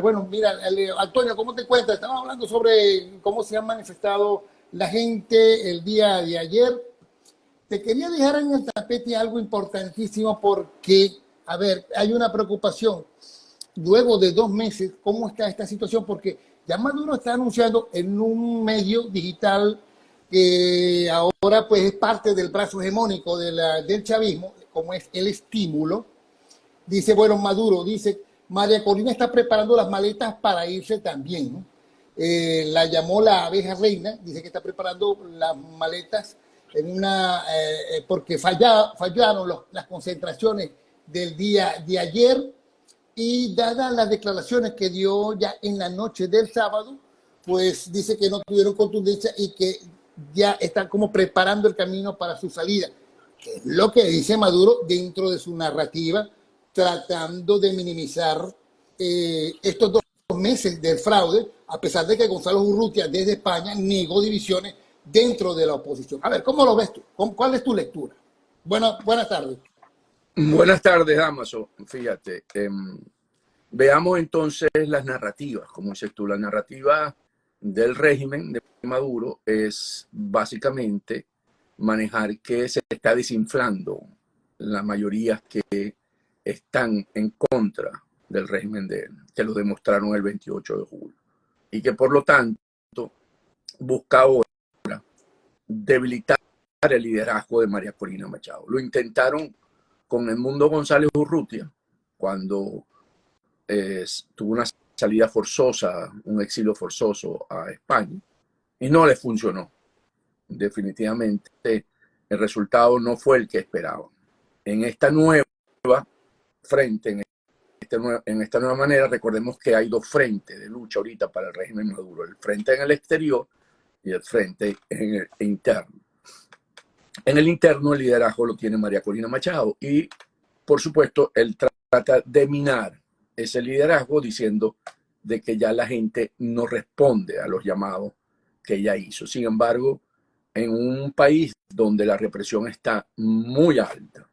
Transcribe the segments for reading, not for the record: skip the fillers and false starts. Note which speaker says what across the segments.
Speaker 1: Bueno, mira, Antonio, ¿cómo te cuentas? Estamos hablando sobre cómo se ha manifestado la gente el día de ayer. Te quería dejar en el tapete algo importantísimo porque, a ver, hay una preocupación. Luego de 2 meses, ¿cómo está esta situación? Porque ya Maduro está anunciando en un medio digital que ahora pues es parte del brazo hegemónico del chavismo, como es el estímulo. Dice, bueno, Maduro, dice, María Corina está preparando las maletas para irse también, ¿no? La llamó la abeja reina, dice que está preparando las maletas en porque fallaron las concentraciones del día de ayer y dadas las declaraciones que dio ya en la noche del sábado, pues dice que no tuvieron contundencia y que ya están como preparando el camino para su salida, que es lo que dice Maduro dentro de su narrativa, tratando de minimizar estos 2 meses del fraude, a pesar de que Gonzalo Urrutia desde España negó divisiones dentro de la oposición. A ver, ¿cómo lo ves tú? ¿Cuál es tu lectura? Buenas tardes.
Speaker 2: Buenas tardes, Damaso. Fíjate, veamos entonces las narrativas, como dices tú. La narrativa del régimen de Maduro es básicamente manejar que se está desinflando la mayoría que están en contra del régimen de él, que lo demostraron el 28 de julio, y que por lo tanto busca ahora debilitar el liderazgo de María Corina Machado. Lo intentaron con Edmundo González Urrutia cuando tuvo una salida forzosa, un exilio forzoso a España, y no le funcionó. Definitivamente el resultado no fue el que esperaban. En esta nueva frente, en esta nueva manera, recordemos que hay dos frentes de lucha ahorita para el régimen Maduro: el frente en el exterior y el frente en el interno. En el interno el liderazgo lo tiene María Corina Machado y, por supuesto, él trata de minar ese liderazgo diciendo de que ya la gente no responde a los llamados que ella hizo. Sin embargo, en un país donde la represión está muy alta,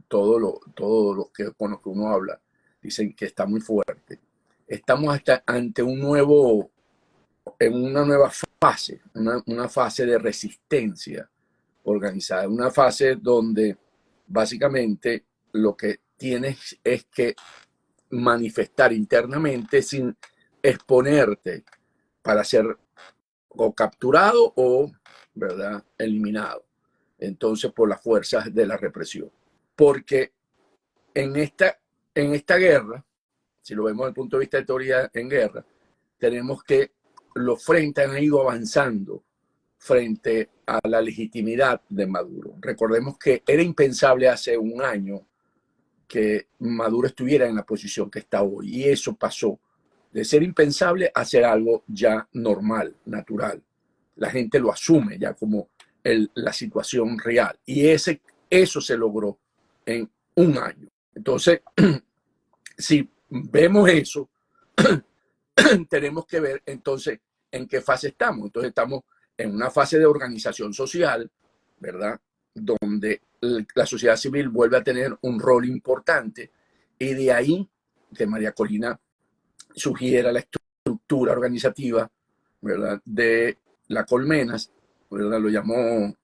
Speaker 2: todo lo que, con lo que uno habla dicen que está muy fuerte, estamos hasta ante en una nueva fase, una fase de resistencia organizada, una fase donde básicamente lo que tienes es que manifestar internamente sin exponerte para ser o capturado o, ¿verdad?, eliminado. Entonces, por las fuerzas de la represión. Porque en esta guerra, si lo vemos desde el punto de vista de teoría en guerra, tenemos que los frentes han ido avanzando frente a la legitimidad de Maduro. Recordemos que era impensable hace un año que Maduro estuviera en la posición que está hoy, y eso pasó de ser impensable a ser algo ya normal, natural. La gente lo asume ya como la situación real, y eso se logró en un año. Entonces, si vemos eso, tenemos que ver entonces en qué fase estamos. Entonces estamos en una fase de organización social, ¿verdad?, donde la sociedad civil vuelve a tener un rol importante, y de ahí que María Corina sugiera la estructura organizativa, ¿verdad?, de la Colmenas, ¿verdad? Lo llamó,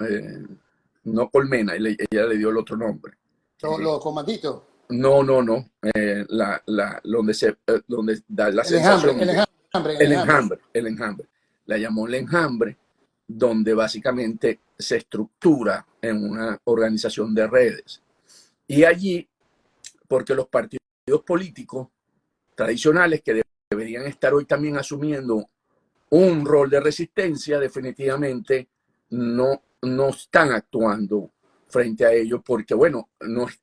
Speaker 2: no Colmena, ella le dio el otro nombre.
Speaker 1: Los comanditos.
Speaker 2: No, no, no. Donde da la sensación. El enjambre. La llamó el enjambre, donde básicamente se estructura en una organización de redes. Y allí, porque los partidos políticos tradicionales que deberían estar hoy también asumiendo un rol de resistencia, definitivamente no están actuando frente a ello, porque bueno,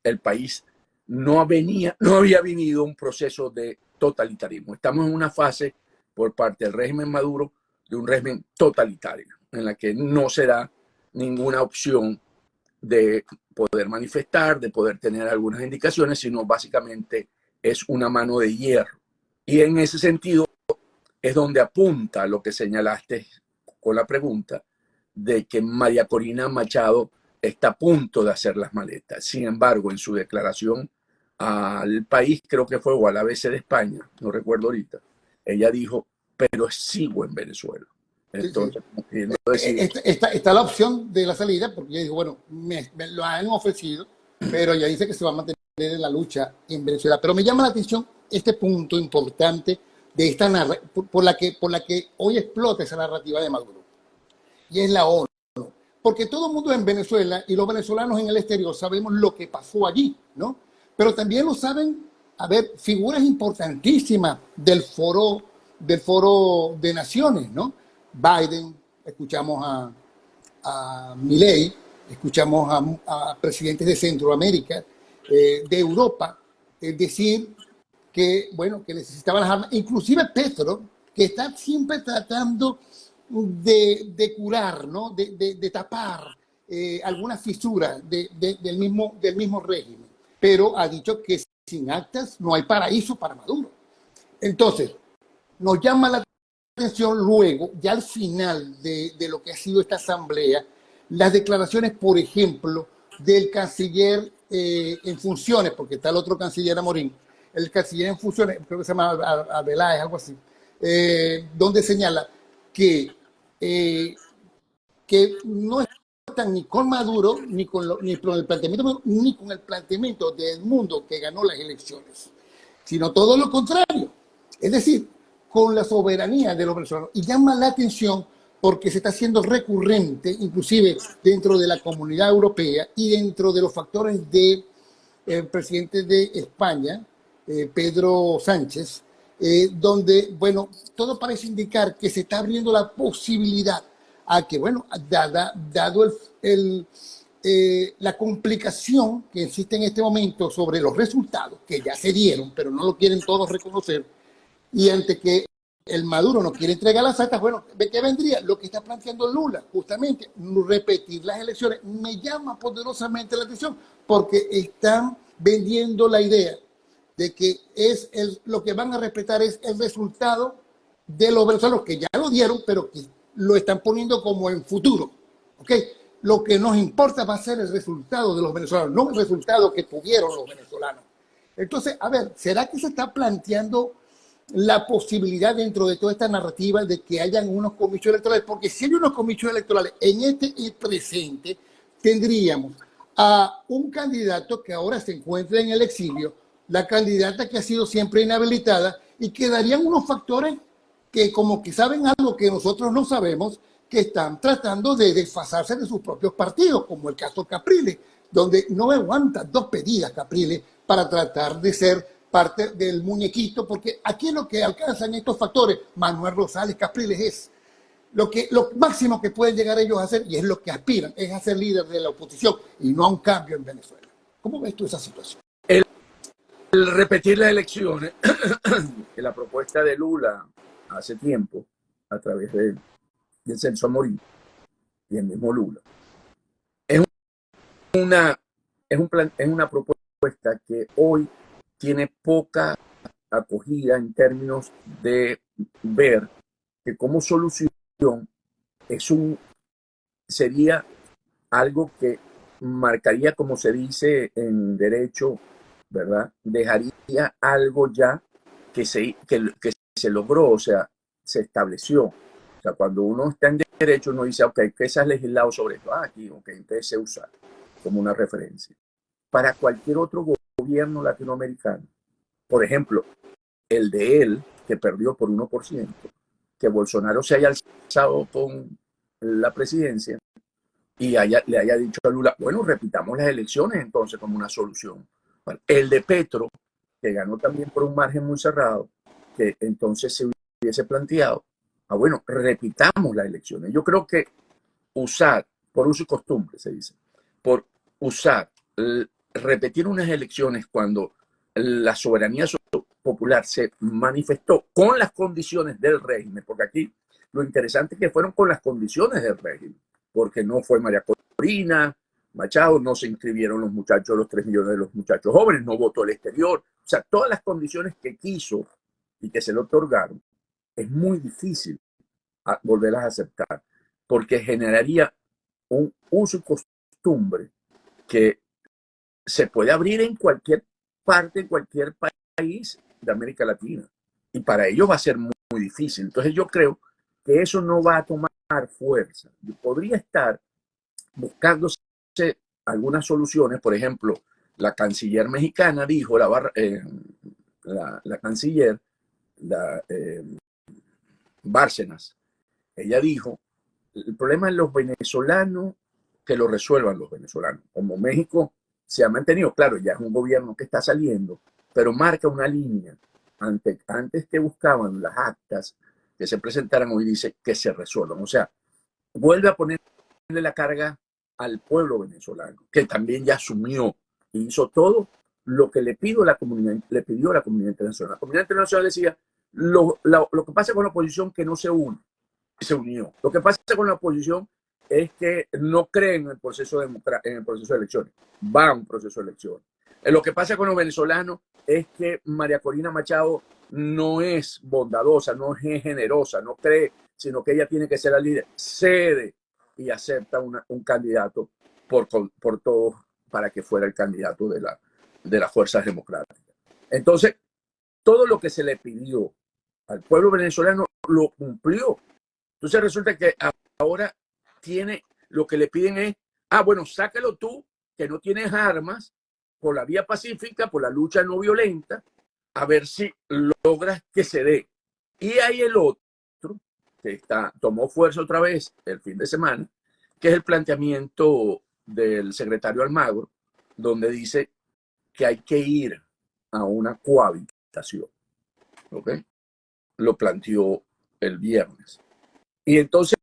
Speaker 2: el país no había venido un proceso de totalitarismo. Estamos en una fase por parte del régimen Maduro de un régimen totalitario, en la que no se da ninguna opción de poder manifestar, de poder tener algunas indicaciones, sino básicamente es una mano de hierro. Y en ese sentido es donde apunta lo que señalaste con la pregunta de que María Corina Machado está a punto de hacer las maletas. Sin embargo, en su declaración al país, creo que fue, o a la ABC de España, no recuerdo ahorita, ella dijo, pero sigo en Venezuela.
Speaker 1: Sí, sí.
Speaker 2: Entonces, como queriendo decir,
Speaker 1: Está la opción de la salida, porque ella dijo, bueno, me lo han ofrecido, pero ella dice que se va a mantener en la lucha en Venezuela. Pero me llama la atención este punto importante de esta por la que hoy explota esa narrativa de Maduro, y es la ONU. Porque todo el mundo en Venezuela y los venezolanos en el exterior sabemos lo que pasó allí, ¿no? Pero también lo saben, a ver, figuras importantísimas del foro de naciones, ¿no? Biden, escuchamos a Milei, escuchamos a presidentes de Centroamérica, de Europa, es decir, que, bueno, que necesitaban las armas, inclusive Petro, que está siempre tratando de curar, ¿no? De tapar alguna fisura del mismo régimen, pero ha dicho que sin actas no hay paraíso para Maduro. Entonces, nos llama la atención luego, ya al final de lo que ha sido esta asamblea, las declaraciones, por ejemplo, del canciller en funciones, porque está el otro canciller Amorín, el canciller en funciones, creo que se llama Arbeláez, algo así, donde señala que, eh, que no están ni con Maduro, ni con el planteamiento, ni con el planteamiento del mundo que ganó las elecciones, sino todo lo contrario. Es decir, con la soberanía de los venezolanos. Y llama la atención porque se está haciendo recurrente, inclusive dentro de la comunidad europea y dentro de los factores del presidente de España, Pedro Sánchez, donde, bueno, todo parece indicar que se está abriendo la posibilidad a que, bueno, dado la complicación que existe en este momento sobre los resultados, que ya se dieron, pero no lo quieren todos reconocer, y ante que el Maduro no quiere entregar las actas, bueno, ¿de qué vendría? Lo que está planteando Lula, justamente, repetir las elecciones. Me llama poderosamente la atención porque están vendiendo la idea de que lo que van a respetar es el resultado de los venezolanos, que ya lo dieron, pero que lo están poniendo como en futuro. ¿Ok? Lo que nos importa va a ser el resultado de los venezolanos, no el resultado que tuvieron los venezolanos. Entonces, a ver, ¿será que se está planteando la posibilidad dentro de toda esta narrativa de que hayan unos comicios electorales? Porque si hay unos comicios electorales en este y presente, tendríamos a un candidato que ahora se encuentra en el exilio, la candidata que ha sido siempre inhabilitada, y quedarían unos factores que como que saben algo que nosotros no sabemos, que están tratando de desfasarse de sus propios partidos, como el caso Capriles, donde no aguanta dos pedidas Capriles para tratar de ser parte del muñequito, porque aquí lo que alcanzan estos factores, Manuel Rosales Capriles, es lo máximo que pueden llegar ellos a hacer, y es lo que aspiran, es a ser líder de la oposición y no a un cambio en Venezuela. ¿Cómo ves tú esa situación?
Speaker 2: el repetir las elecciones, que la propuesta de Lula hace tiempo, a través de Celso Amorín y el mismo Lula, es una, es una propuesta que hoy tiene poca acogida en términos de ver que como solución es sería algo que marcaría, como se dice en derecho, ¿verdad? Dejaría algo ya que se logró, o sea, se estableció. O sea, cuando uno está en derecho, uno dice, ok, ¿qué se ha legislado sobre esto? Ah, aquí, ok, entonces se usa como una referencia. Para cualquier otro gobierno latinoamericano, por ejemplo, el de él, que perdió por 1%, que Bolsonaro se haya alzado con la presidencia y le haya dicho a Lula, bueno, repitamos las elecciones entonces como una solución. Bueno, el de Petro, que ganó también por un margen muy cerrado, que entonces se hubiese planteado, bueno, repitamos las elecciones. Yo creo que usar, por uso y costumbre se dice, por usar, repetir unas elecciones cuando la soberanía popular se manifestó con las condiciones del régimen, porque aquí lo interesante es que fueron con las condiciones del régimen, porque no fue María Corina Machado, no se inscribieron los muchachos, los 3 millones de los muchachos jóvenes, no votó el exterior, o sea, todas las condiciones que quiso y que se le otorgaron, es muy difícil volverlas a aceptar, porque generaría un uso y costumbre que se puede abrir en cualquier parte en cualquier país de América Latina. Y para ellos va a ser muy, muy difícil. Entonces yo creo que eso no va a tomar fuerza. Podría estar buscándose algunas soluciones. Por ejemplo, la canciller mexicana dijo, la canciller, Bárcenas, ella dijo, el problema es los venezolanos, que lo resuelvan los venezolanos. Como México se ha mantenido, claro, ya es un gobierno que está saliendo, pero marca una línea. Antes que buscaban las actas que se presentaran, hoy dice que se resuelvan. O sea, vuelve a ponerle la carga al pueblo venezolano, que también ya asumió y hizo todo lo que le pidió la comunidad internacional. La comunidad internacional decía, lo que pasa con la oposición que no se une, se unió. Lo que pasa con la oposición es que no creen en el proceso de elecciones. Va a un proceso de elecciones. Lo que pasa con los venezolanos es que María Corina Machado no es bondadosa, no es generosa, no cree, sino que ella tiene que ser la líder. Cede y acepta un candidato por todos para que fuera el candidato de las fuerzas democráticas. Entonces, todo lo que se le pidió al pueblo venezolano lo cumplió. Entonces resulta que ahora lo que le piden es, bueno, sácalo tú, que no tienes armas, por la vía pacífica, por la lucha no violenta, a ver si logras que se dé. Y hay el otro, que tomó fuerza otra vez el fin de semana, que es el planteamiento del secretario Almagro, donde dice que hay que ir a una cohabitación. ¿Ok? Lo planteó el viernes. Y entonces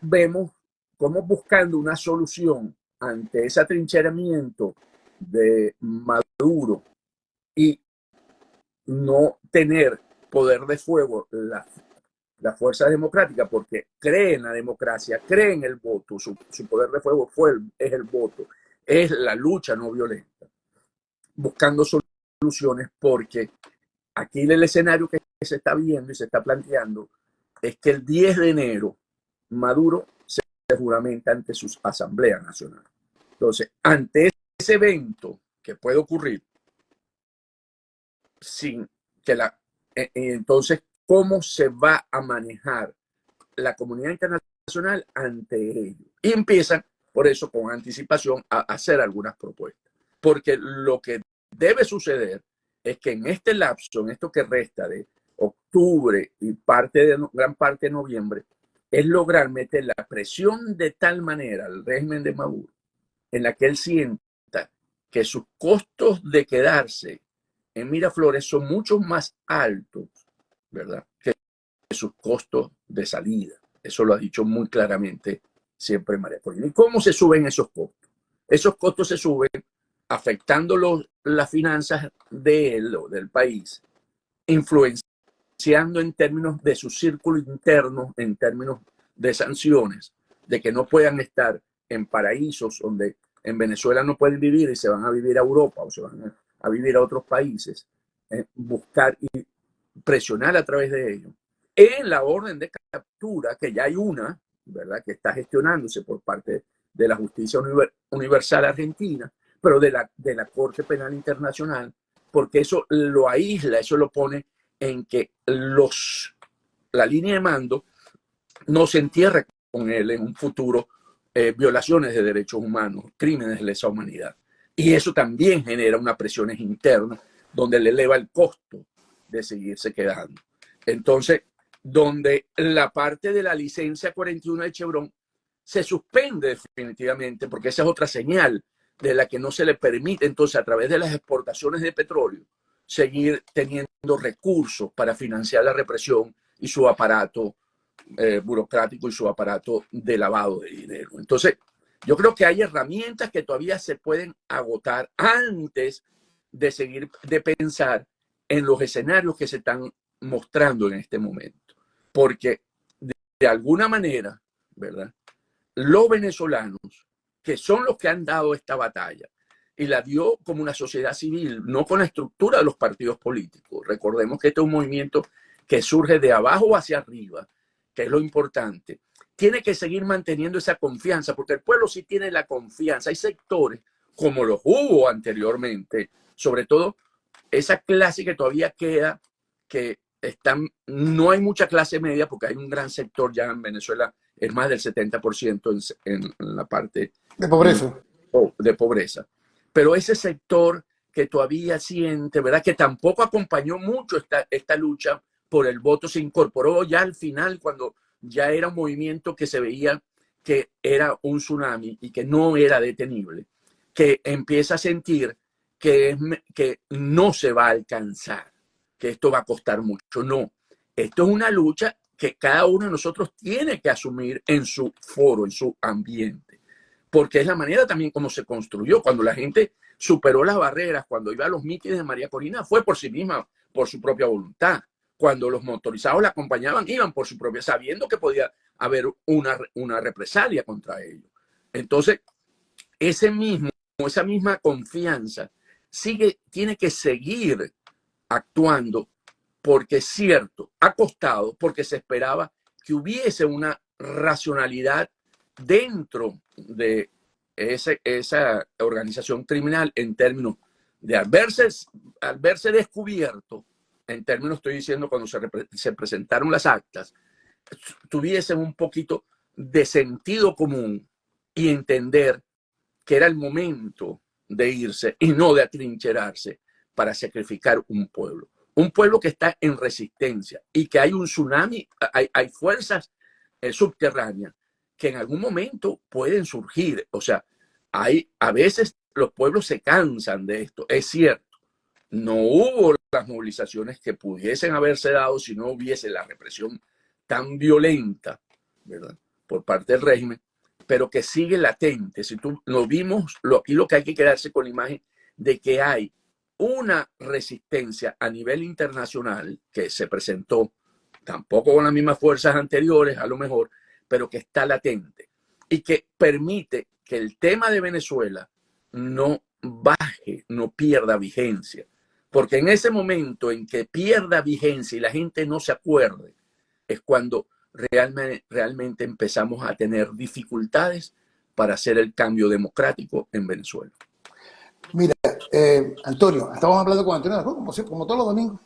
Speaker 2: vemos cómo buscando una solución ante ese atrincheramiento de Maduro y no tener poder de fuego la fuerza democrática, porque cree en la democracia, cree en el voto, su poder de fuego es el voto, es la lucha no violenta, buscando soluciones, porque aquí el escenario que se está viendo y se está planteando es que el 10 de enero Maduro se juramenta ante su Asamblea Nacional. Entonces, ante ese evento que puede ocurrir, sin que entonces, ¿cómo se va a manejar la comunidad internacional ante ello? Y empiezan, por eso, con anticipación, a hacer algunas propuestas. Porque lo que debe suceder es que en este lapso, en esto que resta de octubre y gran parte de noviembre, es lograr meter la presión de tal manera al régimen de Maduro, en la que él sienta que sus costos de quedarse en Miraflores son mucho más altos, ¿verdad?, que sus costos de salida. Eso lo ha dicho muy claramente siempre María Corina. ¿Y cómo se suben esos costos? Esos costos se suben afectando las finanzas de él o del país, influenciando en términos de su círculo interno, en términos de sanciones, de que no puedan estar en paraísos donde en Venezuela no pueden vivir y se van a vivir a Europa o se van a vivir a otros países, buscar y presionar a través de ellos. En la orden de captura, que ya hay una, ¿verdad?, que está gestionándose por parte de la Justicia Universal Argentina, pero de la Corte Penal Internacional, porque eso lo aísla, eso lo pone en que la línea de mando no se entierre con él en un futuro violaciones de derechos humanos, crímenes de lesa humanidad. Y eso también genera unas presiones internas donde le eleva el costo de seguirse quedando. Entonces, donde la parte de la licencia 41 de Chevron se suspende definitivamente, porque esa es otra señal de la que no se le permite, entonces, a través de las exportaciones de petróleo, seguir teniendo recursos para financiar la represión y su aparato burocrático y su aparato de lavado de dinero. Entonces, yo creo que hay herramientas que todavía se pueden agotar antes de pensar en los escenarios que se están mostrando en este momento. Porque de alguna manera, ¿verdad?, los venezolanos, que son los que han dado esta batalla, y la dio como una sociedad civil, no con la estructura de los partidos políticos. Recordemos que este es un movimiento que surge de abajo hacia arriba, que es lo importante. Tiene que seguir manteniendo esa confianza, porque el pueblo sí tiene la confianza. Hay sectores, como los hubo anteriormente, sobre todo esa clase que todavía queda, que no hay mucha clase media porque hay un gran sector ya en Venezuela, es más del 70% en la parte
Speaker 1: De pobreza.
Speaker 2: de pobreza. Pero ese sector que todavía siente, ¿verdad? Que tampoco acompañó mucho esta lucha por el voto, se incorporó ya al final cuando ya era un movimiento que se veía que era un tsunami y que no era detenible, que empieza a sentir que no se va a alcanzar, que esto va a costar mucho. No, esto es una lucha que cada uno de nosotros tiene que asumir en su foro, en su ambiente, porque es la manera también como se construyó. Cuando la gente superó las barreras, cuando iba a los mítines de María Corina, fue por sí misma, por su propia voluntad. Cuando los motorizados la acompañaban, iban por su propia, sabiendo que podía haber una represalia contra ellos. Entonces, esa misma confianza tiene que seguir actuando, porque es cierto, ha costado, porque se esperaba que hubiese una racionalidad dentro de esa organización criminal en términos de al verse descubierto, en términos estoy diciendo cuando se presentaron las actas, tuviesen un poquito de sentido común y entender que era el momento de irse y no de atrincherarse para sacrificar un pueblo. Un pueblo que está en resistencia y que hay un tsunami, hay fuerzas subterráneas que en algún momento pueden surgir. O sea, a veces los pueblos se cansan de esto, es cierto. No hubo las movilizaciones que pudiesen haberse dado si no hubiese la represión tan violenta, ¿verdad?, por parte del régimen, pero que sigue latente. Si tú lo vimos, aquí lo que hay que quedarse con la imagen de que hay una resistencia a nivel internacional que se presentó, tampoco con las mismas fuerzas anteriores a lo mejor, pero que está latente y que permite que el tema de Venezuela no baje, no pierda vigencia. Porque en ese momento en que pierda vigencia y la gente no se acuerde, es cuando realmente empezamos a tener dificultades para hacer el cambio democrático en Venezuela.
Speaker 1: Mira, Antonio, estábamos hablando con Antonio Dajón, como todos los domingos,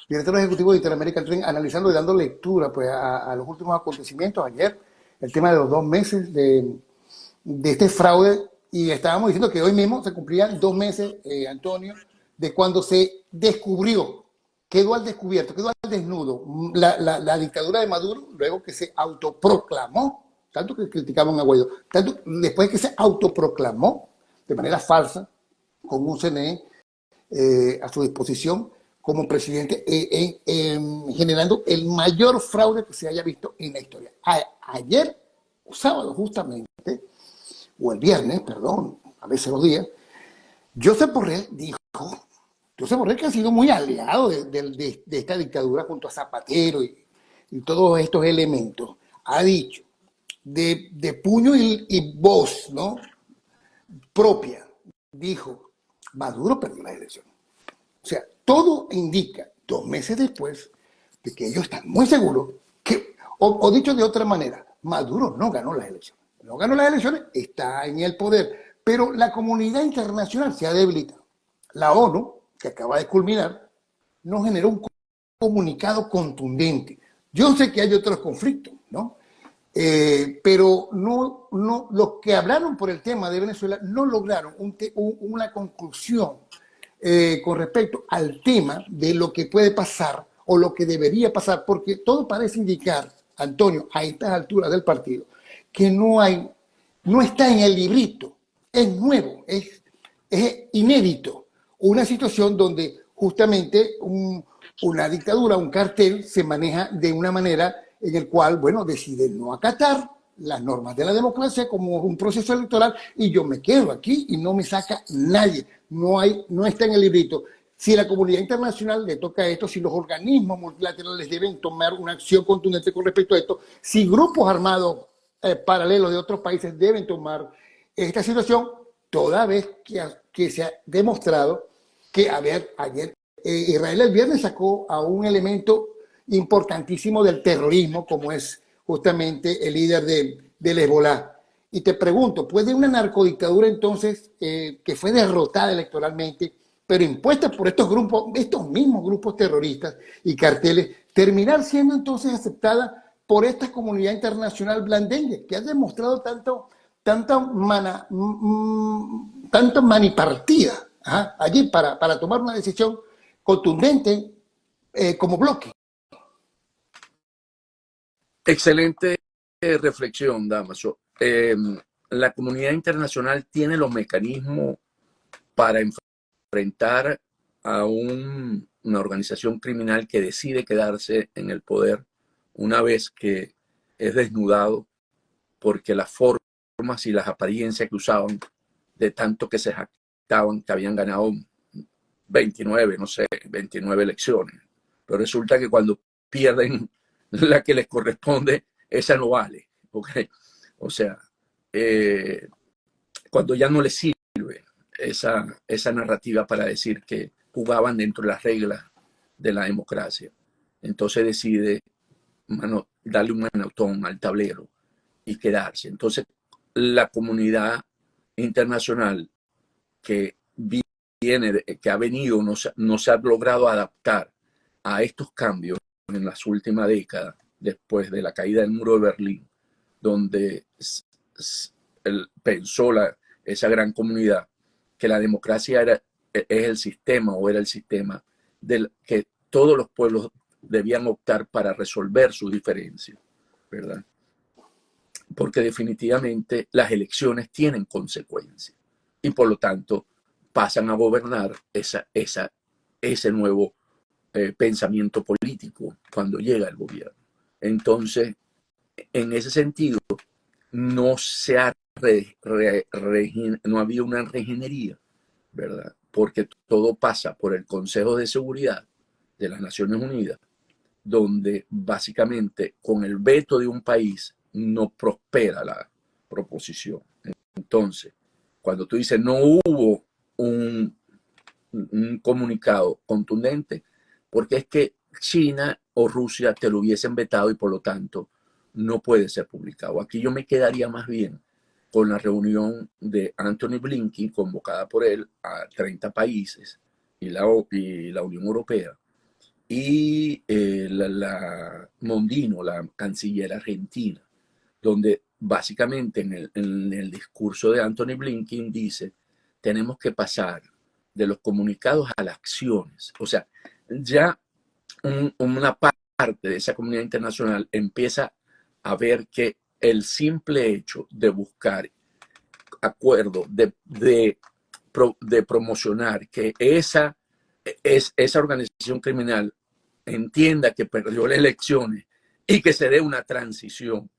Speaker 1: director ejecutivo de Interamerican Trade, analizando y dando lectura pues, a los últimos acontecimientos. Ayer, el tema de los 2 meses de este fraude, y estábamos diciendo que hoy mismo se cumplían 2 meses, Antonio, de cuando se descubrió, quedó al descubierto, quedó al desnudo la dictadura de Maduro, luego que se autoproclamó, tanto que criticaban a Guaidó, tanto después que se autoproclamó de manera falsa, con un CNE a su disposición como presidente, generando el mayor fraude que se haya visto en la historia. Ayer, sábado justamente, o el viernes, perdón, a veces los días, Josep Borrell dijo, Josep Borrell que ha sido muy aliado de esta dictadura junto a Zapatero y todos estos elementos, ha dicho de puño y voz, ¿no?, propia, dijo, Maduro perdió las elecciones. O sea, todo indica, 2 meses después, de que ellos están muy seguros que, o dicho de otra manera, Maduro no ganó las elecciones. No ganó las elecciones, está en el poder. Pero la comunidad internacional se ha debilitado. La ONU, que acaba de culminar, no generó un comunicado contundente. Yo sé que hay otros conflictos, ¿no? Pero no, los que hablaron por el tema de Venezuela no lograron una conclusión con respecto al tema de lo que puede pasar o lo que debería pasar, porque todo parece indicar, Antonio, a estas alturas del partido, que no está en el librito, es nuevo, es inédito, una situación donde justamente una dictadura, un cartel se maneja de una manera en el cual, bueno, decide no acatar las normas de la democracia como un proceso electoral y yo me quedo aquí y no me saca nadie, no está en el librito. Si la comunidad internacional le toca esto, si los organismos multilaterales deben tomar una acción contundente con respecto a esto, si grupos armados paralelos de otros países deben tomar esta situación, toda vez que se ha demostrado que, a ver, ayer Israel el viernes sacó a un elemento importantísimo del terrorismo, como es justamente el líder del Hezbolá. Y te pregunto, ¿puede una narcodictadura entonces, que fue derrotada electoralmente, pero impuestas por estos grupos, estos mismos grupos terroristas y carteles, terminar siendo entonces aceptada por esta comunidad internacional blandengue, que ha demostrado tanta manipartida allí para tomar una decisión contundente como bloque.
Speaker 2: Excelente reflexión, Damaso. La comunidad internacional tiene los mecanismos para enfrentar a una organización criminal que decide quedarse en el poder una vez que es desnudado, porque las formas y las apariencias que usaban, de tanto que se jactaban que habían ganado 29, no sé, 29 elecciones. Pero resulta que cuando pierden la que les corresponde, esa no vale. ¿Okay? O sea, cuando ya no les sirve esa narrativa para decir que jugaban dentro de las reglas de la democracia, entonces decide darle un manotón al tablero y quedarse. Entonces, la comunidad internacional que que ha venido, no se ha logrado adaptar a estos cambios en las últimas décadas, después de la caída del muro de Berlín, donde pensó esa gran comunidad que la democracia es el sistema, o era el sistema del que todos los pueblos debían optar para resolver sus diferencias, ¿verdad? Porque definitivamente las elecciones tienen consecuencias y por lo tanto pasan a gobernar ese nuevo pensamiento político cuando llega el gobierno. Entonces, en ese sentido, no se ha no ha habido una regenería, ¿verdad? Porque todo pasa por el Consejo de Seguridad de las Naciones Unidas, donde básicamente con el veto de un país no prospera la proposición. Entonces, cuando tú dices no hubo un comunicado contundente, porque es que China o Rusia te lo hubiesen vetado y por lo tanto no puede ser publicado. Aquí yo me quedaría más bien con la reunión de Anthony Blinken, convocada por él a 30 países y la Unión Europea, y la Mondino, la canciller argentina, donde básicamente en el discurso de Anthony Blinken dice, tenemos que pasar de los comunicados a las acciones. O sea, ya una parte de esa comunidad internacional empieza a ver que el simple hecho de buscar acuerdos, de promocionar que esa organización criminal entienda que perdió las elecciones y que se dé una transición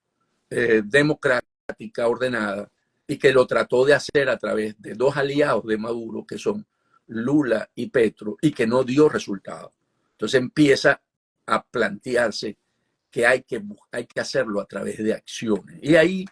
Speaker 2: democrática, ordenada, y que lo trató de hacer a través de dos aliados de Maduro, que son Lula y Petro, y que no dio resultado. Entonces empieza a plantearse que hay que hacerlo a través de acciones. Y ahí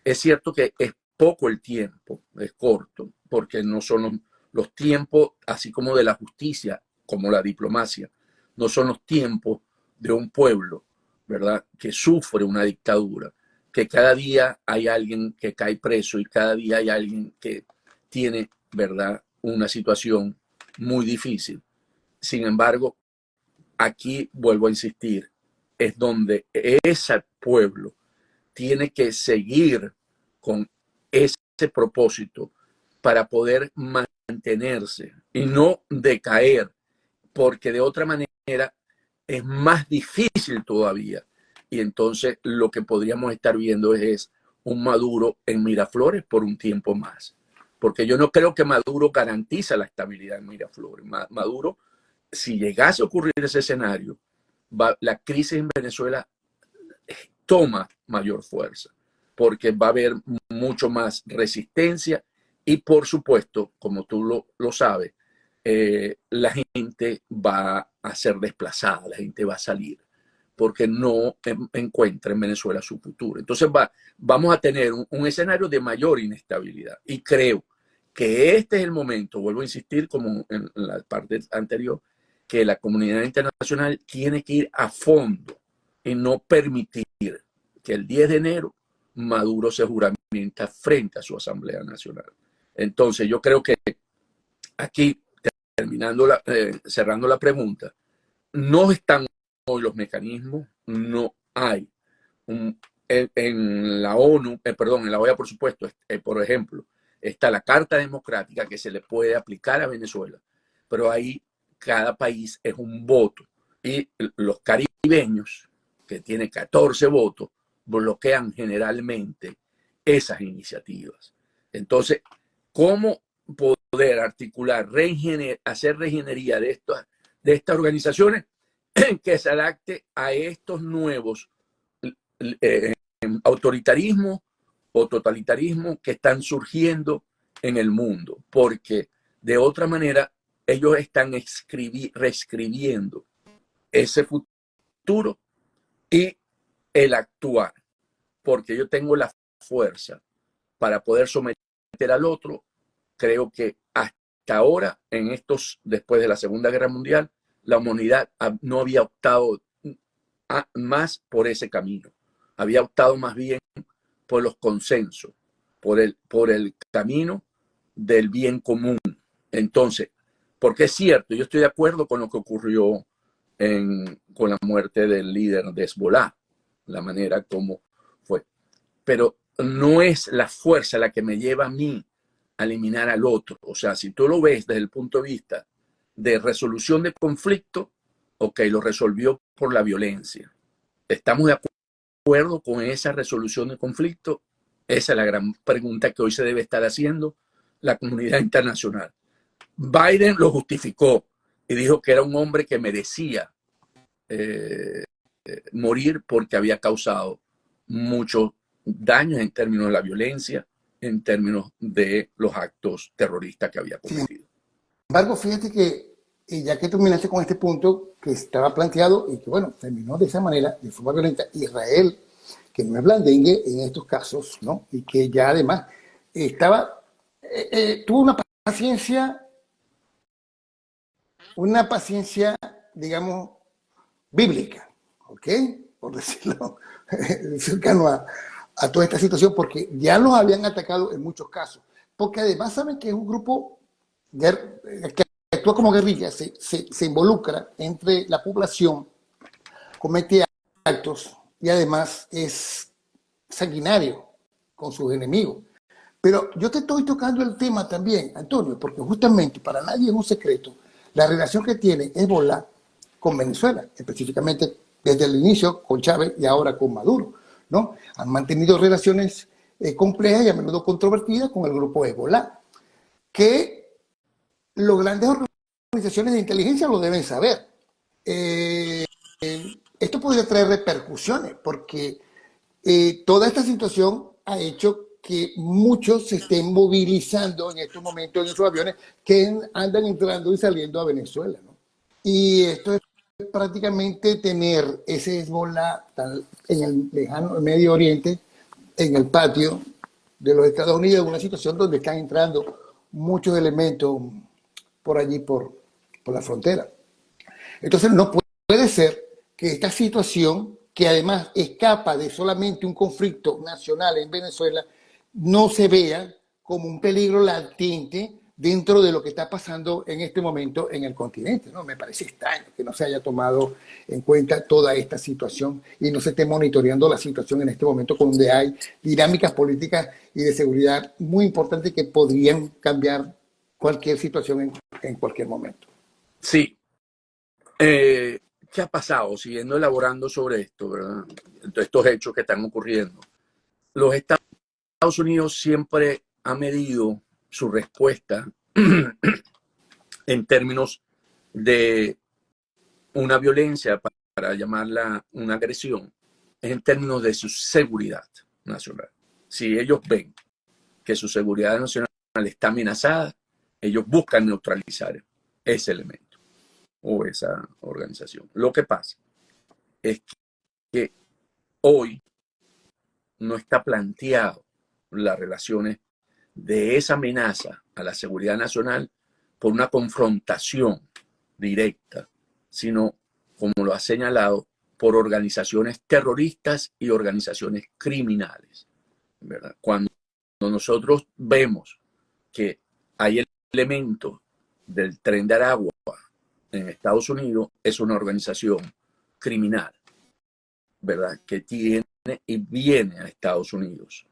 Speaker 2: es cierto que es poco el tiempo, es corto, porque no son los tiempos, así como de la justicia, como la diplomacia, no son los tiempos de un pueblo, ¿verdad?, que sufre una dictadura, que cada día hay alguien que cae preso y cada día hay alguien que tiene, ¿verdad?, una situación muy difícil. Sin embargo, aquí vuelvo a insistir, es donde ese pueblo tiene que seguir con ese propósito para poder mantenerse y no decaer, porque de otra manera es más difícil todavía. Y entonces lo que podríamos estar viendo es un Maduro en Miraflores por un tiempo más. Porque yo no creo que Maduro garantiza la estabilidad en Miraflores. Maduro, si llegase a ocurrir ese escenario, la crisis en Venezuela toma mayor fuerza, porque va a haber mucho más resistencia y, por supuesto, como tú lo sabes, la gente va a ser desplazada, la gente va a salir, porque no encuentra en Venezuela su futuro. Entonces vamos a tener un escenario de mayor inestabilidad y creo que este es el momento, vuelvo a insistir como en la parte anterior, que la comunidad internacional tiene que ir a fondo y no permitir que el 10 de enero Maduro se juramenta frente a su Asamblea Nacional. Entonces yo creo que aquí cerrando la pregunta, no están hoy los mecanismos, no hay. En la ONU, perdón, en la OEA, por supuesto, por ejemplo, está la Carta Democrática que se le puede aplicar a Venezuela, pero ahí cada país es un voto. Y los caribeños, que tienen 14 votos, bloquean generalmente esas iniciativas. Entonces, ¿cómo poder articular, hacer reingeniería de estas organizaciones que se adapte a estos nuevos autoritarismos o totalitarismos que están surgiendo en el mundo? Porque de otra manera ellos están reescribiendo ese futuro y el actuar, porque yo tengo la fuerza para poder someter al otro. Creo que hasta ahora, después de la Segunda Guerra Mundial, la humanidad no había optado más por ese camino. Había optado más bien por los consensos, por el camino del bien común. Entonces, porque es cierto, yo estoy de acuerdo con lo que ocurrió con la muerte del líder de Hezbollah, la manera como fue. Pero no es la fuerza la que me lleva a mí a eliminar al otro. O sea, si tú lo ves desde el punto de vista de resolución de conflicto, ok, lo resolvió por la violencia. ¿Estamos de acuerdo con esa resolución de conflicto? Esa es la gran pregunta que hoy se debe estar haciendo la comunidad internacional. Biden lo justificó y dijo que era un hombre que merecía morir porque había causado muchos daños en términos de la violencia, en términos de los actos terroristas que había cometido.
Speaker 1: Sin embargo, fíjate que ya que terminaste con este punto que estaba planteado y que, bueno, terminó de esa manera, de forma violenta, Israel, que no es blandengue en estos casos, ¿no? Y que ya además tuvo una paciencia, digamos, bíblica, ¿ok? Por decirlo cercano a toda esta situación, porque ya los habían atacado en muchos casos. Porque además saben que es un grupo que actúa como guerrilla, se involucra entre la población, comete actos y además es sanguinario con sus enemigos. Pero yo te estoy tocando el tema también, Antonio, porque justamente para nadie es un secreto la relación que tiene Hezbollah con Venezuela, específicamente desde el inicio con Chávez y ahora con Maduro, ¿no? Han mantenido relaciones complejas y a menudo controvertidas con el grupo Hezbollah, que las grandes organizaciones de inteligencia lo deben saber. Esto podría traer repercusiones porque toda esta situación ha hecho que muchos se estén movilizando en estos momentos en esos aviones que andan entrando y saliendo a Venezuela, ¿no? Y esto es prácticamente tener ese Hezbollah en el lejano Medio Oriente, en el patio de los Estados Unidos, en una situación donde están entrando muchos elementos por allí, por la frontera. Entonces no puede ser que esta situación, que además escapa de solamente un conflicto nacional en Venezuela, no se vea como un peligro latente dentro de lo que está pasando en este momento en el continente, ¿no? Me parece extraño que no se haya tomado en cuenta toda esta situación y no se esté monitoreando la situación en este momento, donde hay dinámicas políticas y de seguridad muy importantes que podrían cambiar cualquier situación en cualquier momento.
Speaker 2: Sí. ¿Qué ha pasado? Siguiendo elaborando sobre esto, ¿verdad? Estos hechos que están ocurriendo. Los Estados Unidos siempre ha medido su respuesta en términos de una violencia, para llamarla una agresión, en términos de su seguridad nacional. Si ellos ven que su seguridad nacional está amenazada, ellos buscan neutralizar ese elemento o esa organización. Lo que pasa es que hoy no está planteado las relaciones de esa amenaza a la seguridad nacional por una confrontación directa, sino, como lo ha señalado, por organizaciones terroristas y organizaciones criminales, Cuando nosotros vemos que hay elementos del Tren de Aragua en Estados Unidos es una organización criminal, ¿verdad? Que tiene y viene a Estados Unidos,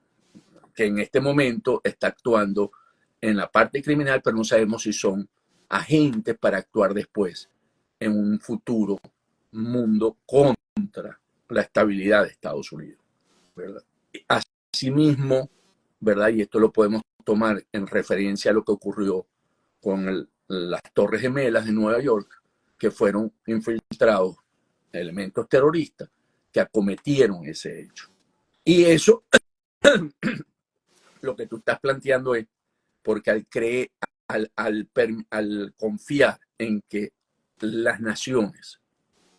Speaker 2: que en este momento está actuando en la parte criminal, pero no sabemos si son agentes para actuar después en un futuro mundo contra la estabilidad de Estados Unidos, ¿verdad? Asimismo, ¿verdad? Y esto lo podemos tomar en referencia a lo que ocurrió con las Torres Gemelas de Nueva York, que fueron infiltrados elementos terroristas que acometieron ese hecho. Y eso, lo que tú estás planteando es porque al confiar en que las naciones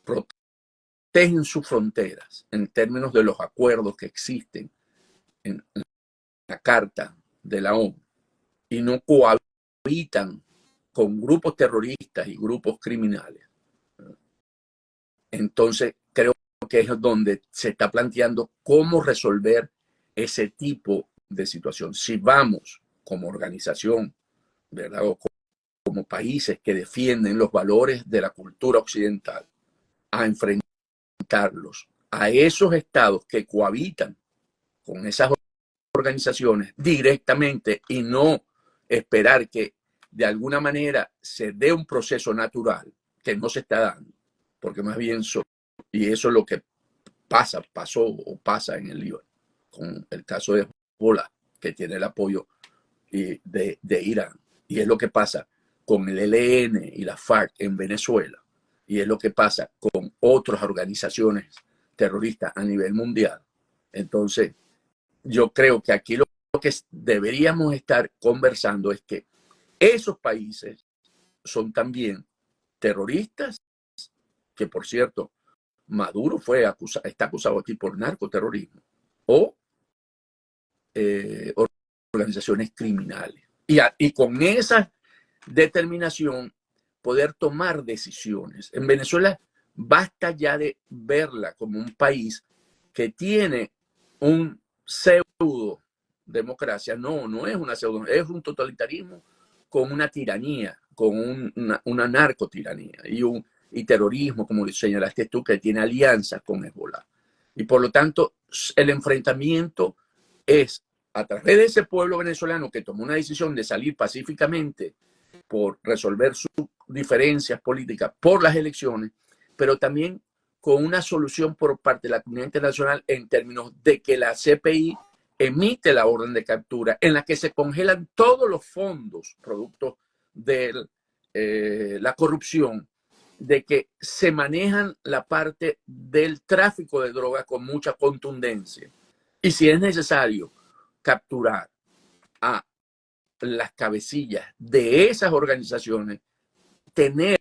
Speaker 2: protegen sus fronteras en términos de los acuerdos que existen en la Carta de la ONU y no cohabitan con grupos terroristas y grupos criminales, entonces creo que es donde se está planteando cómo resolver ese tipo de situación. Si vamos como organización, ¿verdad? O como países que defienden los valores de la cultura occidental, a enfrentarlos a esos estados que cohabitan con esas organizaciones directamente y no esperar que de alguna manera se dé un proceso natural que no se está dando, porque más bien y eso es lo que pasó o pasa en el Líbano, con el caso de Hezbollah, que tiene el apoyo de Irán, y es lo que pasa con el ELN y la FARC en Venezuela, y es lo que pasa con otras organizaciones terroristas a nivel mundial. Entonces, yo creo que aquí lo que deberíamos estar conversando es que esos países son también terroristas, que por cierto, Maduro está acusado aquí por narcoterrorismo o organizaciones criminales. Y con esa determinación poder tomar decisiones. En Venezuela basta ya de verla como un país que tiene un pseudo democracia. No es una pseudo, es un totalitarismo con una tiranía, con una narcotiranía y terrorismo, como señalaste tú, que tiene alianzas con Hezbollah. Y por lo tanto, el enfrentamiento es a través de ese pueblo venezolano que tomó una decisión de salir pacíficamente por resolver sus diferencias políticas por las elecciones, pero también con una solución por parte de la comunidad internacional en términos de que la CPI emite la orden de captura en la que se congelan todos los fondos producto de la corrupción, de que se manejan la parte del tráfico de drogas con mucha contundencia. Y si es necesario capturar a las cabecillas de esas organizaciones, tener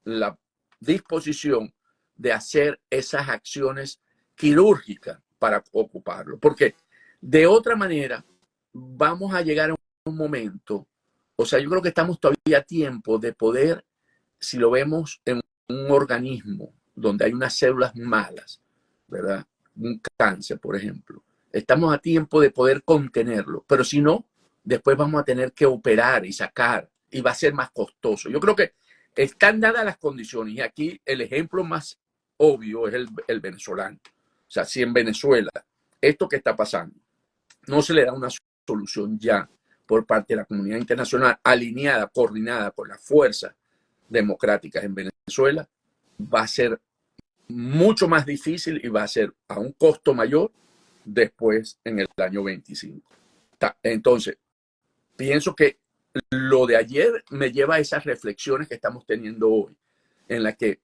Speaker 2: la disposición de hacer esas acciones quirúrgicas para ocuparlo. Porque de otra manera vamos a llegar a un momento, o sea, yo creo que estamos todavía a tiempo de poder, si lo vemos en un organismo donde hay unas células malas, ¿verdad? Un cáncer, por ejemplo. Estamos a tiempo de poder contenerlo, pero si no, después vamos a tener que operar y sacar y va a ser más costoso. Yo creo que están dadas las condiciones y aquí el ejemplo más obvio es el venezolano. O sea, si en Venezuela esto que está pasando no se le da una solución ya por parte de la comunidad internacional alineada, coordinada con las fuerzas democráticas en Venezuela, va a ser mucho más difícil y va a ser a un costo mayor después en el año 25. Entonces, pienso que lo de ayer me lleva a esas reflexiones que estamos teniendo hoy, en la que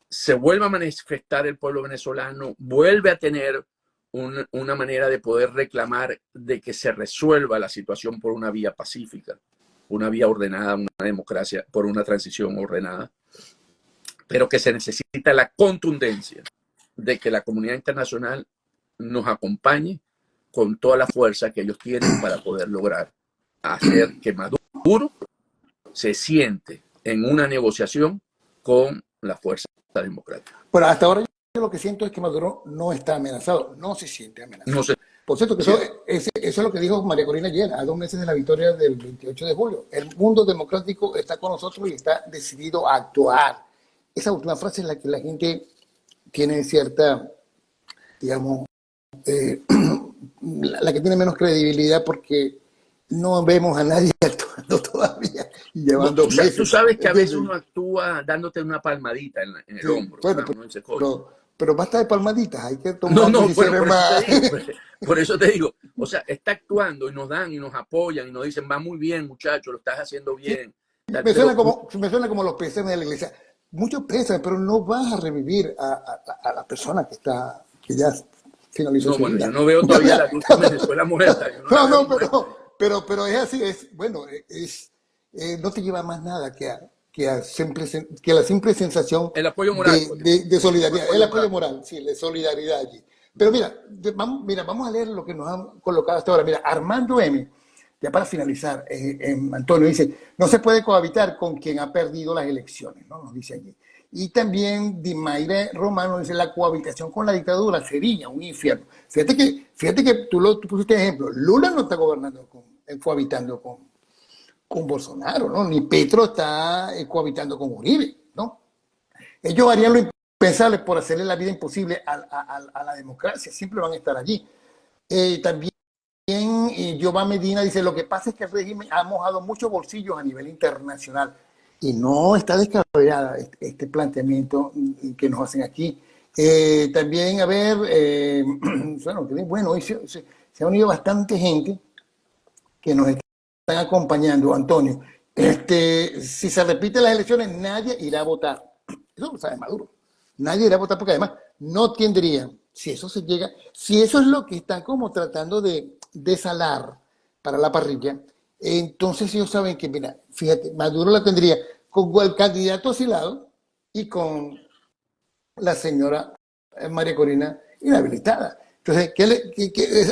Speaker 2: se vuelve a manifestar el pueblo venezolano, vuelve a tener una manera de poder reclamar de que se resuelva la situación por una vía pacífica, una vía ordenada, una democracia, por una transición ordenada, pero que se necesita la contundencia de que la comunidad internacional nos acompañe con toda la fuerza que ellos tienen para poder lograr hacer que Maduro se siente en una negociación con la fuerza democrática.
Speaker 1: Bueno, hasta ahora lo que siento es que Maduro no está amenazado, no se siente amenazado.
Speaker 2: No sé.
Speaker 1: Por cierto, que
Speaker 2: Sí.
Speaker 1: eso es lo que dijo María Corina ayer, a 2 meses de la victoria del 28 de julio. El mundo democrático está con nosotros y está decidido a actuar. Esa última frase es la que la gente tiene cierta, digamos, eh, la que tiene menos credibilidad porque no vemos a nadie actuando todavía y
Speaker 2: No,
Speaker 1: llevando
Speaker 2: tú
Speaker 1: meses.
Speaker 2: sabes que a veces
Speaker 1: ¿Entiendes?
Speaker 2: uno actúa dándote una palmadita en el
Speaker 1: Sí,
Speaker 2: hombro,
Speaker 1: bueno,
Speaker 2: ¿verdad? Uno dice, coño.
Speaker 1: pero basta de palmaditas, hay que
Speaker 2: No,
Speaker 1: tomar
Speaker 2: no, bueno,
Speaker 1: decisiones
Speaker 2: por eso te
Speaker 1: más.
Speaker 2: digo, por eso te digo, o sea, está actuando y nos dan y nos apoyan y nos dicen, va muy bien, muchacho, lo estás haciendo
Speaker 1: Sí,
Speaker 2: bien, tal, pero
Speaker 1: me suena como los pésames de la iglesia. Muchos pésames, pero no vas a revivir a la persona que ya finalizó
Speaker 2: no,
Speaker 1: su
Speaker 2: bueno, yo
Speaker 1: vida.
Speaker 2: no veo todavía la luz en Venezuela muerta, yo no la
Speaker 1: No,
Speaker 2: veo
Speaker 1: no,
Speaker 2: muerta.
Speaker 1: pero es así, bueno, no te lleva más nada que la simple sensación
Speaker 2: El apoyo moral, pues,
Speaker 1: de
Speaker 2: un
Speaker 1: solidaridad, el
Speaker 2: apoyo
Speaker 1: apoyo
Speaker 2: moral.
Speaker 1: moral, sí, la solidaridad allí. Pero mira, vamos a leer lo que nos han colocado hasta ahora. Mira, Armando M., ya para finalizar, Antonio dice, no se puede cohabitar con quien ha perdido las elecciones, ¿no? Nos dice allí. Y también Dimaire Romano dice, la cohabitación con la dictadura sería un infierno. Fíjate que tú pusiste ejemplo, Lula no está gobernando, cohabitando con Bolsonaro, ¿no? Ni Petro está cohabitando con Uribe, ¿no? Ellos harían lo impensable por hacerle la vida imposible a la democracia, siempre van a estar allí. También Giovanni Medina dice, lo que pasa es que el régimen ha mojado muchos bolsillos a nivel internacional y no está descabellada este planteamiento que nos hacen aquí. También, a ver, bueno, hoy se ha unido bastante gente que nos están acompañando, Antonio. Si se repiten las elecciones, nadie irá a votar. Eso lo sabe Maduro. Nadie irá a votar porque además no tendría, si eso se llega, si eso es lo que están como tratando de desalar para la parrilla, entonces ellos saben que, mira, fíjate, Maduro la tendría con el candidato asilado y con la señora María Corina inhabilitada. Entonces,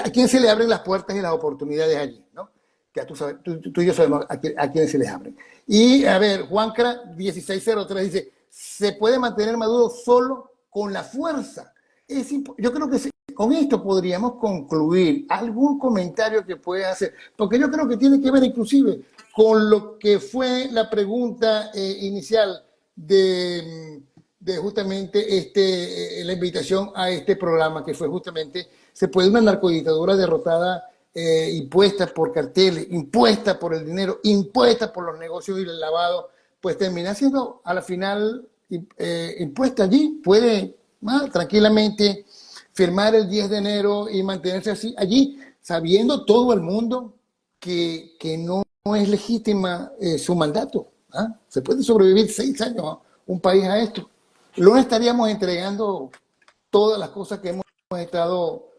Speaker 1: ¿a quién se le abren las puertas y las oportunidades allí? ¿No? Ya tú y yo sabemos a quiénes se les abren. Y a ver, Juancra 1603 dice, se puede mantener Maduro solo con la fuerza. Yo creo que con esto podríamos concluir. ¿Algún comentario que puedas hacer? Porque yo creo que tiene que ver inclusive con lo que fue la pregunta inicial de justamente la invitación a este programa, que fue justamente, ¿se puede una narcodictadura derrotada, impuesta por carteles, impuesta por el dinero, impuesta por los negocios y el lavado, pues termina siendo a la final impuesta allí? Puede tranquilamente firmar el 10 de enero y mantenerse así allí, sabiendo todo el mundo que no es legítima su mandato. Se puede sobrevivir 6 años un país a esto. Luego estaríamos entregando todas las cosas que hemos estado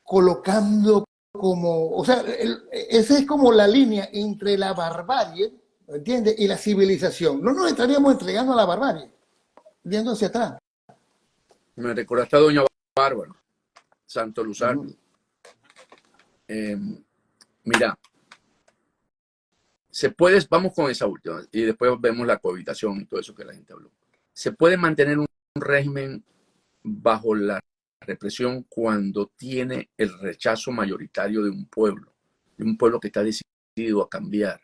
Speaker 1: colocando como, o sea, esa es como la línea entre la barbarie, ¿entiendes? Y la civilización. No nos estaríamos entregando a la barbarie, viendo hacia atrás.
Speaker 2: Me recordaste a Doña Bárbara, Santo Luzardo. Mira, vamos con esa última y después vemos la cohabitación y todo eso que la gente habló. Se puede mantener un régimen bajo la represión cuando tiene el rechazo mayoritario de un pueblo que está decidido a cambiar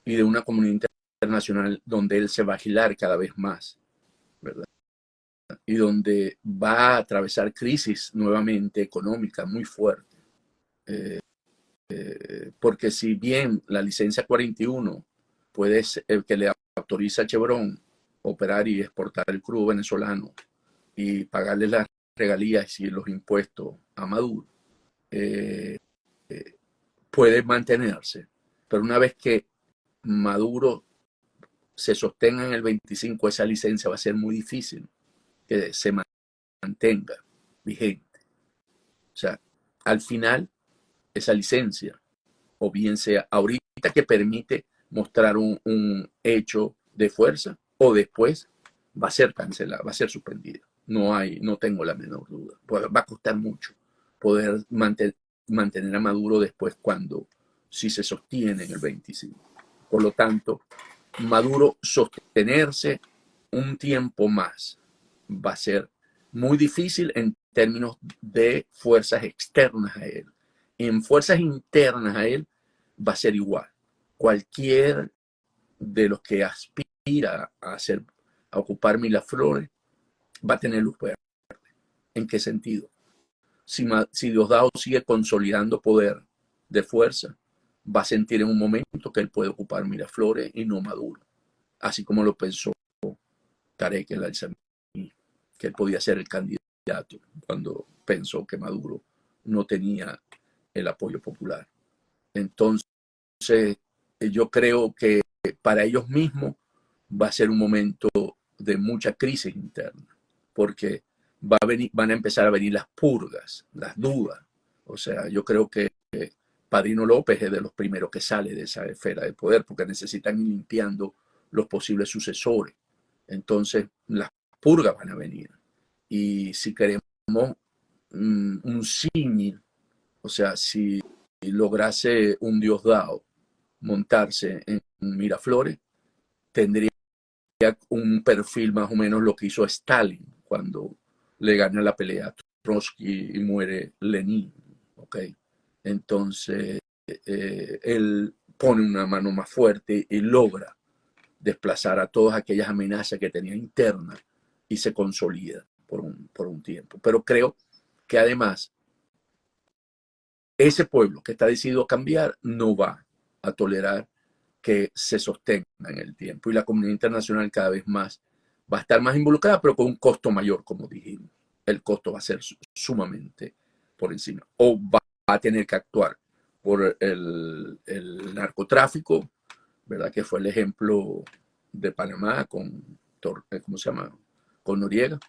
Speaker 2: y de una comunidad internacional donde él se va a agilar cada vez más, ¿verdad? Y donde va a atravesar crisis nuevamente económicas muy fuertes. Porque si bien la licencia 41 puede ser que le autoriza a Chevron operar y exportar el crudo venezolano y pagarle las regalías y los impuestos a Maduro, puede mantenerse. Pero una vez que Maduro se sostenga en el 25, esa licencia va a ser muy difícil que se mantenga vigente. O sea, al final, esa licencia, o bien sea ahorita que permite mostrar un hecho de fuerza, o después va a ser cancelada, va a ser suspendida. No tengo la menor duda. Va a costar mucho poder mantener a Maduro después si se sostiene en el 25. Por lo tanto, Maduro sostenerse un tiempo más va a ser muy difícil en términos de fuerzas externas a él. En fuerzas internas a él va a ser igual. Cualquier de los que aspira a ocupar Miraflores va a tener luz verde. ¿En qué sentido? Si Diosdado sigue consolidando poder de fuerza, va a sentir en un momento que él puede ocupar Miraflores y no Maduro, así como lo pensó Tarek El Alzamí, que él podía ser el candidato cuando pensó que Maduro no tenía el apoyo popular. Entonces, yo creo que para ellos mismos va a ser un momento de mucha crisis interna, porque van a empezar a venir las purgas, las dudas. O sea, yo creo que Padrino López es de los primeros que sale de esa esfera de poder, porque necesitan ir limpiando los posibles sucesores. Entonces, las purgas van a venir. Y si queremos un símil, o sea, si lograse un Diosdado montarse en Miraflores, tendría un perfil más o menos lo que hizo Stalin cuando le gana la pelea a Trotsky y muere Lenin. ¿Okay? Entonces, él pone una mano más fuerte y logra desplazar a todas aquellas amenazas que tenía internas y se consolida por un tiempo. Pero creo que además ese pueblo que está decidido a cambiar no va a tolerar que se sostenga en el tiempo, y la comunidad internacional cada vez más va a estar más involucrada, pero con un costo mayor, como dijimos. El costo va a ser sumamente por encima. O va a tener que actuar por el narcotráfico, ¿verdad? Que fue el ejemplo de Panamá con, ¿cómo se llama? Con Noriega.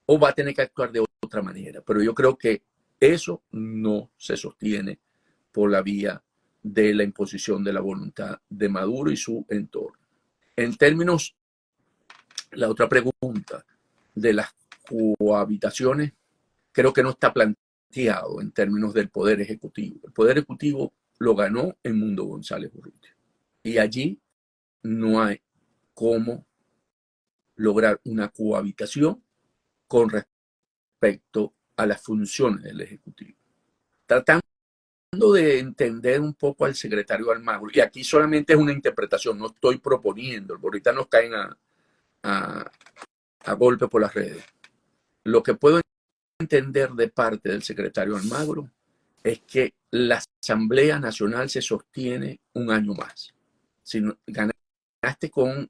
Speaker 2: O va a tener que actuar de otra manera. Pero yo creo que eso no se sostiene por la vía de la imposición de la voluntad de Maduro y su entorno. En términos, la otra pregunta de las cohabitaciones, creo que no está planteado en términos del Poder Ejecutivo. El Poder Ejecutivo lo ganó en Mundo González Urrutia. Y allí no hay cómo lograr una cohabitación con respecto a las funciones del Ejecutivo. Tratando de entender un poco al secretario Almagro, y aquí solamente es una interpretación, no estoy proponiendo, ahorita nos caen a golpe por las redes. Lo que puedo entender de parte del secretario Almagro es que la Asamblea Nacional se sostiene un año más. Si ganaste con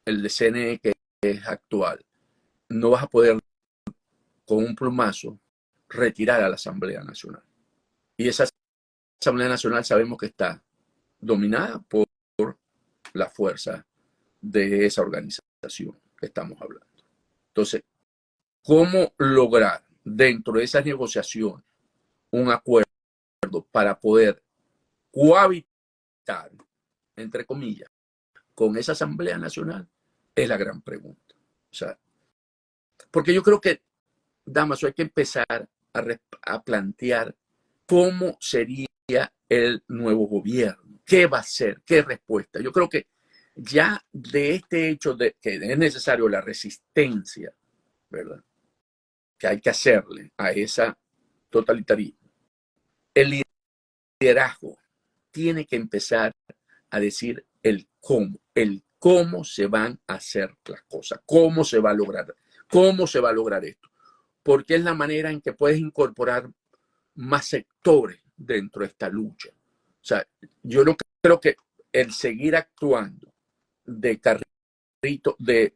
Speaker 2: el DCNE que es actual, no vas a poder con un plumazo retirar a la Asamblea Nacional. Y esa Asamblea Nacional sabemos que está dominada por la fuerza de esa organización que estamos hablando. Entonces, ¿cómo lograr dentro de esas negociaciones un acuerdo para poder cohabitar, entre comillas, con esa Asamblea Nacional? Es la gran pregunta. O sea, porque yo creo que, Damaso, hay que empezar a plantear cómo sería el nuevo gobierno, qué va a ser, qué respuesta. Yo creo que ya de este hecho de que es necesario la resistencia, ¿verdad?, que hay que hacerle a esa totalitarismo, el liderazgo tiene que empezar a decir el cómo se van a hacer las cosas, cómo se va a lograr esto, porque es la manera en que puedes incorporar más sectores dentro de esta lucha. O sea, yo no creo que el seguir actuando de carrito, de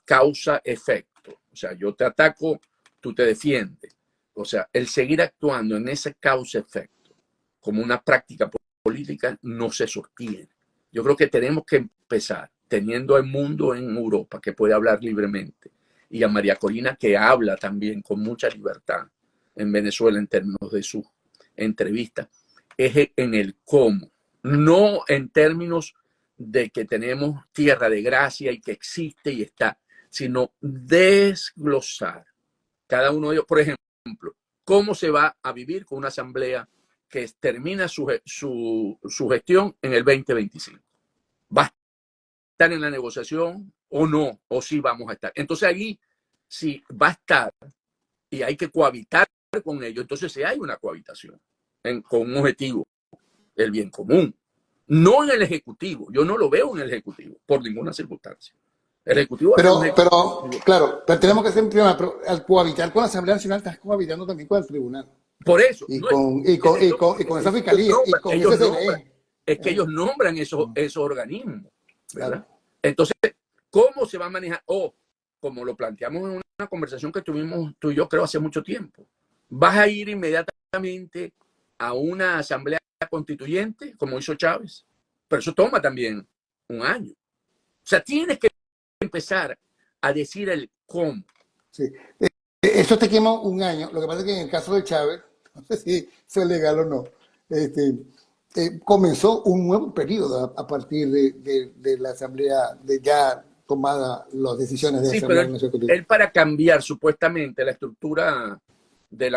Speaker 2: causa-efecto, o sea, yo te ataco, tú te defiendes. O sea, el seguir actuando en ese causa-efecto como una práctica política no se sostiene. Yo creo que tenemos que empezar teniendo al mundo en Europa que puede hablar libremente, y a María Corina, que habla también con mucha libertad en Venezuela en términos de sus entrevistas, es en el cómo, no en términos de que tenemos tierra de gracia y que existe y está, sino desglosar cada uno de ellos. Por ejemplo, ¿cómo se va a vivir con una asamblea que termina su gestión en el 2025? ¿Va a estar en la negociación o no? ¿O sí vamos a estar? Entonces allí si va a estar y hay que cohabitar con ellos, entonces sí hay una cohabitación con un objetivo, el bien común. No en el Ejecutivo. Yo no lo veo en el Ejecutivo, por ninguna circunstancia. El Ejecutivo va a ser un
Speaker 1: Pero,
Speaker 2: Ejecutivo.
Speaker 1: claro, pero tenemos que hacer un problema, pero al cohabitar con la Asamblea Nacional estás cohabitando también con el tribunal
Speaker 2: Por eso,
Speaker 1: y
Speaker 2: no es
Speaker 1: y con esa fiscalía y con ese
Speaker 2: ellos nombran,
Speaker 1: CNE.
Speaker 2: es que ellos nombran esos organismos,
Speaker 1: Claro.
Speaker 2: ¿verdad? Entonces, ¿cómo se va a manejar? O, como lo planteamos en una conversación que tuvimos tú y yo, creo, hace mucho tiempo, vas a ir inmediatamente a una asamblea constituyente, como hizo Chávez, pero eso toma también un año. O sea, tienes que empezar a decir el cómo.
Speaker 1: Sí. Eso te quema un año. Lo que pasa es que en el caso de Chávez, no sé si eso es legal o no, este, comenzó un nuevo periodo a partir de la Asamblea, de ya tomada las decisiones de la
Speaker 2: Sí, pero
Speaker 1: Asamblea Nacional Constituyente.
Speaker 2: él para cambiar supuestamente la estructura de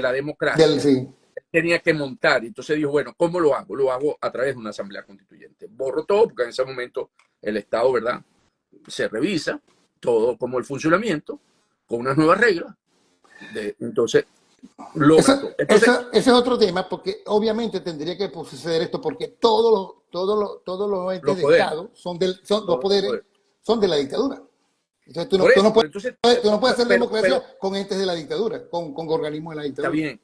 Speaker 2: la democracia,
Speaker 1: Sí.
Speaker 2: tenía que montar. Entonces dijo, bueno, ¿cómo lo hago? Lo hago a través de una asamblea constituyente. Borro todo, porque en ese momento el Estado, ¿verdad? Se revisa todo como el funcionamiento, con unas nuevas reglas. Entonces, logra todo. Entonces,
Speaker 1: Ese es otro tema, porque obviamente tendría que suceder esto, porque todos los entes
Speaker 2: los
Speaker 1: de
Speaker 2: poderes,
Speaker 1: Estado los
Speaker 2: todos los
Speaker 1: poderes
Speaker 2: poderes.
Speaker 1: son de la dictadura. Entonces
Speaker 2: Por eso, pero entonces,
Speaker 1: tú no puedes hacer
Speaker 2: pero
Speaker 1: democracia con entes de la dictadura, con organismos de la
Speaker 2: está
Speaker 1: dictadura.
Speaker 2: bien.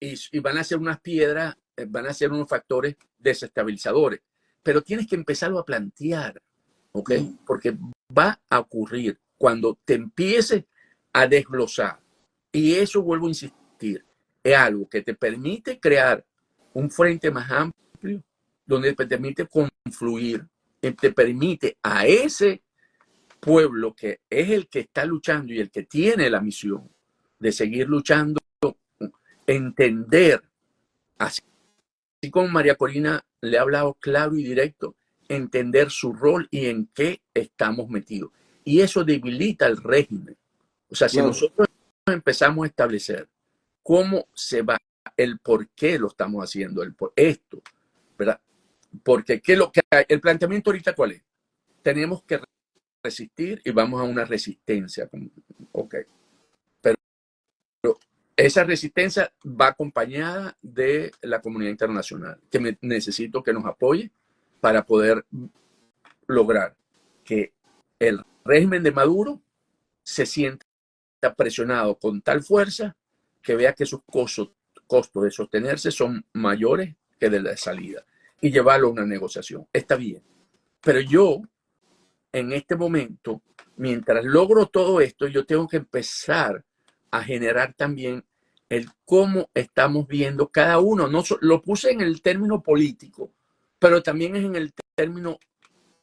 Speaker 2: Y van a ser unas piedras, van a ser unos factores desestabilizadores. Pero tienes que empezarlo a plantear, ¿ok? Porque va a ocurrir cuando te empieces a desglosar. Y eso, vuelvo a insistir, es algo que te permite crear un frente más amplio, donde te permite confluir, te permite a ese pueblo que es el que está luchando y el que tiene la misión de seguir luchando, entender, así como María Corina le ha hablado claro y directo, entender su rol y en qué estamos metidos. Y eso debilita el régimen. O sea, si
Speaker 1: Claro.
Speaker 2: nosotros empezamos a establecer cómo se va, el por qué lo estamos haciendo, el por esto, ¿verdad? Porque ¿qué lo que hay? El planteamiento ahorita, ¿cuál es? Tenemos que resistir y vamos a una resistencia. Ok. Pero esa resistencia va acompañada de la comunidad internacional, que necesito que nos apoye para poder lograr que el régimen de Maduro se sienta presionado con tal fuerza que vea que sus costos de sostenerse son mayores que de la salida y llevarlo a una negociación. Está bien. Pero yo, en este momento, mientras logro todo esto, yo tengo que empezar a generar también el cómo estamos viendo cada uno. No, lo puse en el término político, pero también es en el término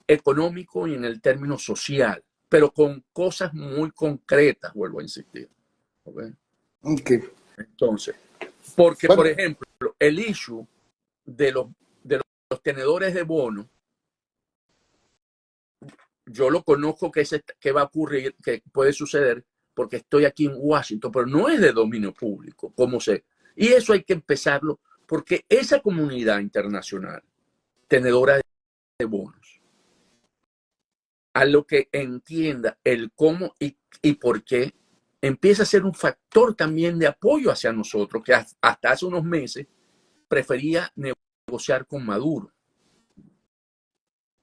Speaker 2: económico y en el término social, pero con cosas muy concretas, vuelvo a insistir. ¿Okay?
Speaker 1: Okay.
Speaker 2: Entonces, porque, por
Speaker 1: Bueno,
Speaker 2: ejemplo, el issue de los tenedores de bono, yo lo conozco que va a ocurrir, que puede suceder, porque estoy aquí en Washington, pero no es de dominio público, como sé. Y eso hay que empezarlo, porque esa comunidad internacional, tenedora de bonos, a lo que entienda el cómo y por qué, empieza a ser un factor también de apoyo hacia nosotros, que hasta hace unos meses prefería negociar con Maduro.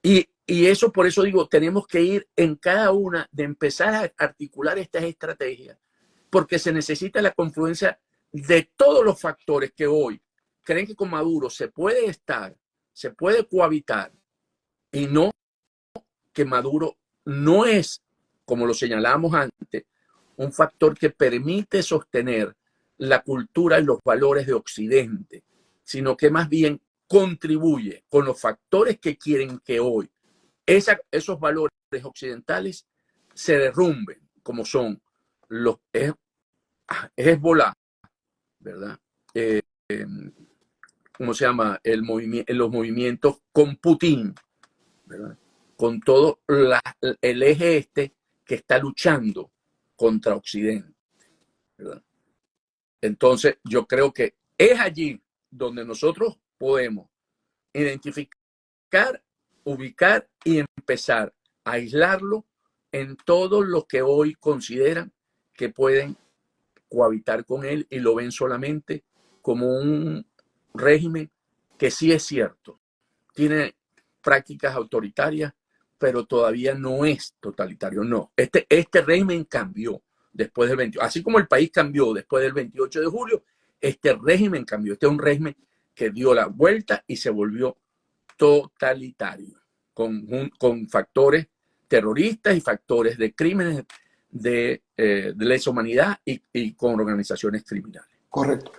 Speaker 2: Y eso, por eso digo, tenemos que ir en cada una de empezar a articular estas estrategias, porque se necesita la confluencia de todos los factores que hoy creen que con Maduro se puede estar, se puede cohabitar, y no que Maduro no es, como lo señalábamos antes, un factor que permite sostener la cultura y los valores de Occidente, sino que más bien contribuye con los factores que quieren que hoy esos valores occidentales se derrumben, como son los Hezbollah, ¿verdad? Eh, ¿Cómo se llama? Los movimientos con Putin, ¿verdad? Con todo el eje que está luchando contra Occidente, ¿verdad? Entonces, yo creo que es allí donde nosotros podemos identificar, ubicar y empezar a aislarlo en todos los que hoy consideran que pueden cohabitar con él y lo ven solamente como un régimen que sí es cierto, tiene prácticas autoritarias, pero todavía no es totalitario. No, este régimen cambió después del 28, así como el país cambió después del 28 de julio, este régimen cambió. Este es un régimen que dio la vuelta y se volvió totalitario, con factores terroristas y factores de crímenes de lesa humanidad y con organizaciones criminales.
Speaker 1: Correcto.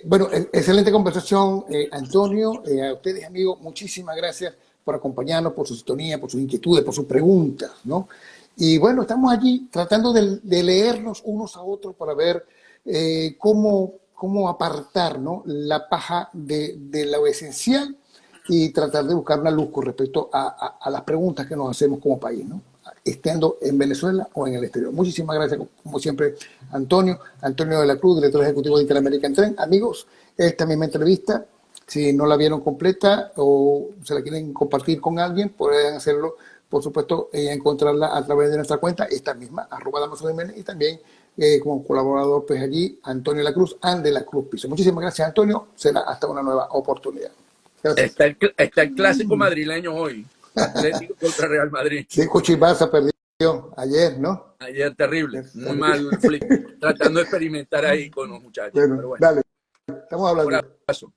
Speaker 1: Bueno, excelente conversación, Antonio. A ustedes, amigos, muchísimas gracias por acompañarnos, por su sintonía, por sus inquietudes, por sus preguntas, ¿no? Y bueno, estamos allí tratando de leernos unos a otros para ver cómo apartar, ¿no?, la paja de lo esencial y tratar de buscar una luz con respecto a las preguntas que nos hacemos como país, ¿no?, estando en Venezuela o en el exterior. Muchísimas gracias, como siempre, Antonio de la Cruz, director ejecutivo de Interamerican Trend. Amigos, esta misma entrevista, si no la vieron completa o se la quieren compartir con alguien, pueden hacerlo, por supuesto, encontrarla a través de nuestra cuenta, esta misma, @DamasoJiménez, y también como colaborador, pues allí, Antonio de la Cruz, de la Cruz Piso. Muchísimas gracias, Antonio. Será hasta una nueva oportunidad. Gracias.
Speaker 2: Está el clásico madrileño hoy. Atlético contra Real Madrid.
Speaker 1: Sí, Cuchibaza perdió ayer, ¿no?
Speaker 2: Ayer terrible. Muy mal Flick. Tratando de experimentar ahí con los muchachos.
Speaker 1: Bueno,
Speaker 2: Pero bueno,
Speaker 1: dale, estamos
Speaker 2: un
Speaker 1: hablando.
Speaker 2: abrazo.